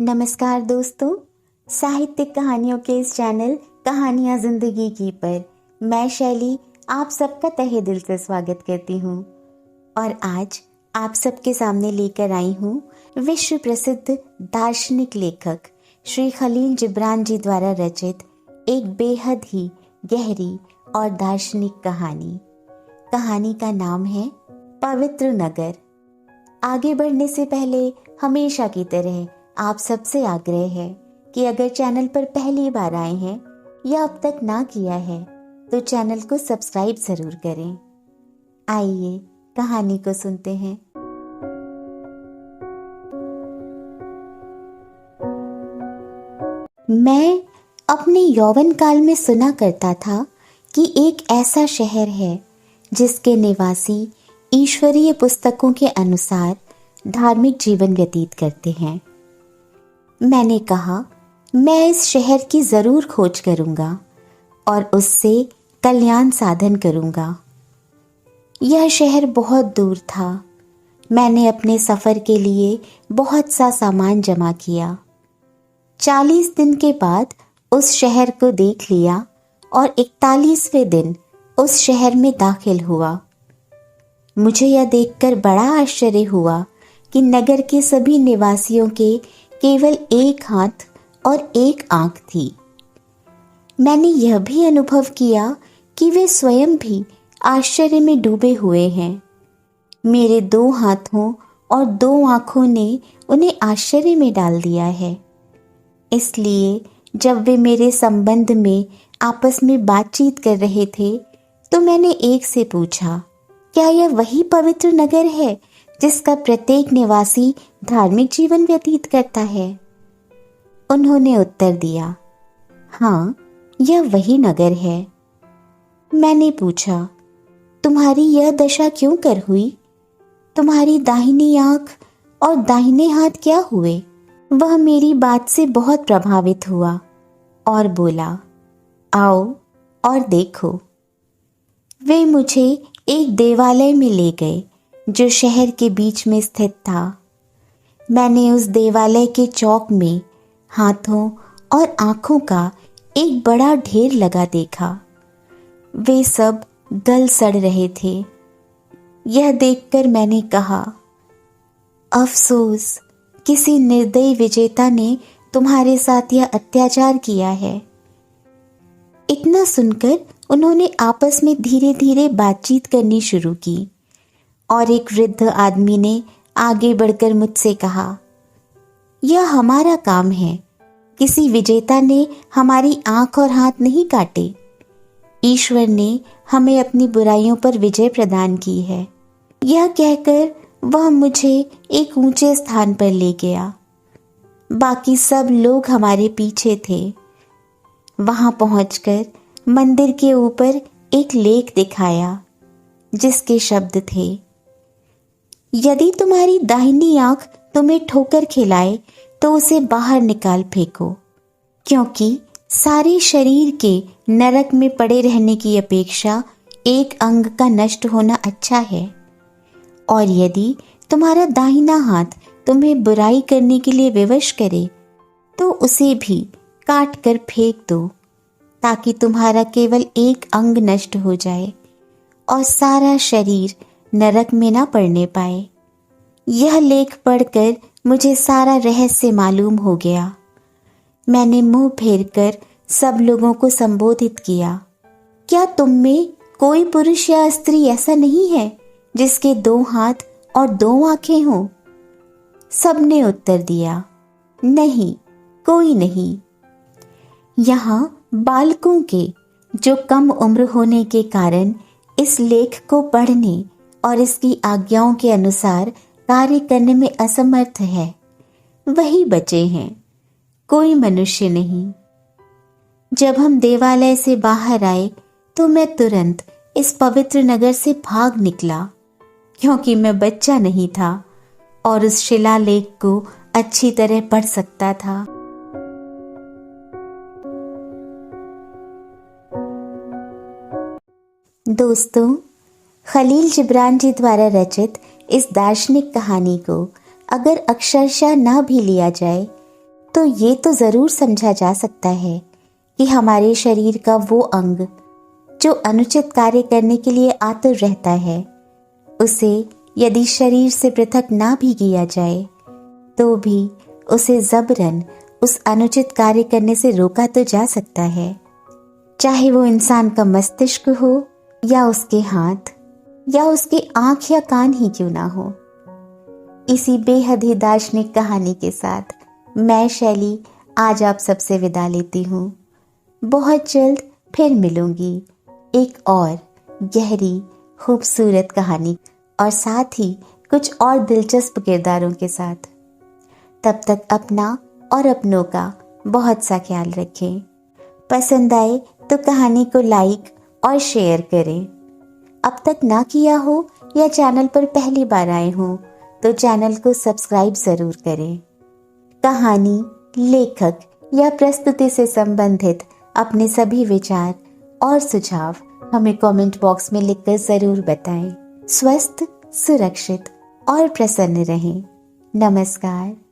नमस्कार दोस्तों, साहित्यिक कहानियों के इस चैनल कहानियाँ जिंदगी की पर मैं शैली आप सबका तहे दिल से स्वागत करती हूँ। और आज आप सबके सामने लेकर आई हूँ विश्व प्रसिद्ध दार्शनिक लेखक श्री खलील जिब्रान जी द्वारा रचित एक बेहद ही गहरी और दार्शनिक कहानी। कहानी का नाम है पवित्र नगर। आगे बढ़ने से पहले हमेशा की तरह आप सबसे आग्रह है कि अगर चैनल पर पहली बार आए हैं या अब तक ना किया है तो चैनल को सब्सक्राइब जरूर करें। आइए कहानी को सुनते हैं। मैं अपने यौवन काल में सुना करता था कि एक ऐसा शहर है जिसके निवासी ईश्वरीय पुस्तकों के अनुसार धार्मिक जीवन व्यतीत करते हैं। मैंने कहा मैं इस शहर की जरूर खोज करूंगा और उससे कल्याण साधन करूंगा। यह शहर बहुत दूर था। मैंने अपने सफर के लिए बहुत सा सामान जमा किया। 40 दिन के बाद उस शहर को देख लिया और 41वें दिन उस शहर में दाखिल हुआ। मुझे यह देखकर बड़ा आश्चर्य हुआ कि नगर के सभी निवासियों के केवल एक हाथ और एक आंख थी। मैंने यह भी अनुभव किया कि वे स्वयं भी आश्चर्य में डूबे हुए हैं। मेरे 2 हाथों और 2 आंखों ने उन्हें आश्चर्य में डाल दिया है। इसलिए जब वे मेरे संबंध में आपस में बातचीत कर रहे थे तो मैंने एक से पूछा, क्या यह वही पवित्र नगर है जिसका प्रत्येक निवासी धार्मिक जीवन व्यतीत करता है? उन्होंने उत्तर दिया, हाँ, यह वही नगर है। मैंने पूछा, तुम्हारी यह दशा क्यों कर हुई? तुम्हारी दाहिनी आंख और दाहिने हाथ क्या हुए? वह मेरी बात से बहुत प्रभावित हुआ और बोला, आओ और देखो। वे मुझे एक देवालय में ले गए जो शहर के बीच में स्थित था। मैंने उस देवालय के चौक में हाथों और आंखों का एक बड़ा ढेर लगा देखा। वे सब गल सड़ रहे थे। यह देखकर मैंने कहा, अफसोस, किसी निर्दयी विजेता ने तुम्हारे साथ यह अत्याचार किया है। इतना सुनकर उन्होंने आपस में धीरे धीरे बातचीत करनी शुरू की और एक वृद्ध आदमी ने आगे बढ़कर मुझसे कहा, यह हमारा काम है। किसी विजेता ने हमारी आंख और हाथ नहीं काटे। ईश्वर ने हमें अपनी बुराइयों पर विजय प्रदान की है। यह कहकर वह मुझे एक ऊंचे स्थान पर ले गया। बाकी सब लोग हमारे पीछे थे। वहां पहुंचकर मंदिर के ऊपर एक लेख दिखाया जिसके शब्द थे, यदि तुम्हारी दाहिनी आंख तुम्हें ठोकर खिलाए तो उसे बाहर निकाल फेंको, क्योंकि सारे शरीर के नरक में पड़े रहने की अपेक्षा एक अंग का नष्ट होना अच्छा है। और यदि तुम्हारा दाहिना हाथ तुम्हें बुराई करने के लिए विवश करे तो उसे भी काट कर फेंक दो, ताकि तुम्हारा केवल एक अंग नष्ट हो जाए और सारा शरीर नरक में ना पड़ने पाए। यह लेख पढ़कर मुझे सारा रहस्य मालूम हो गया। मैंने मुंह फेरकर सब लोगों को संबोधित किया, क्या तुम में कोई पुरुष या स्त्री ऐसा नहीं है जिसके 2 हाथ और 2 आंखें हों? सबने उत्तर दिया, नहीं, कोई नहीं। यहाँ बालकों के जो कम उम्र होने के कारण इस लेख को पढ़ने और इसकी आज्ञाओं के अनुसार कार्य करने में असमर्थ है, वही बचे हैं, कोई मनुष्य नहीं। जब हम देवालय से बाहर आए तो मैं तुरंत इस पवित्र नगर से भाग निकला, क्योंकि मैं बच्चा नहीं था और उस शिलालेख को अच्छी तरह पढ़ सकता था। दोस्तों, खलील जिब्रान जी द्वारा रचित इस दार्शनिक कहानी को अगर अक्षरशः ना भी लिया जाए तो ये तो ज़रूर समझा जा सकता है कि हमारे शरीर का वो अंग जो अनुचित कार्य करने के लिए आतुर रहता है, उसे यदि शरीर से पृथक ना भी किया जाए तो भी उसे जबरन उस अनुचित कार्य करने से रोका तो जा सकता है, चाहे वो इंसान का मस्तिष्क हो या उसके हाथ या उसकी आंख या कान ही क्यों ना हो। इसी बेहद ही दार्शनिक कहानी के साथ मैं शैली आज आप सबसे विदा लेती हूँ। बहुत जल्द फिर मिलूंगी एक और गहरी खूबसूरत कहानी और साथ ही कुछ और दिलचस्प किरदारों के साथ। तब तक अपना और अपनों का बहुत सा ख्याल रखें। पसंद आए तो कहानी को लाइक और शेयर करें। अब तक ना किया हो या चैनल पर पहली बार आए हो तो चैनल को सब्सक्राइब जरूर करें। कहानी, लेखक या प्रस्तुति से संबंधित अपने सभी विचार और सुझाव हमें कमेंट बॉक्स में लिखकर जरूर बताएं। स्वस्थ, सुरक्षित और प्रसन्न रहें। नमस्कार।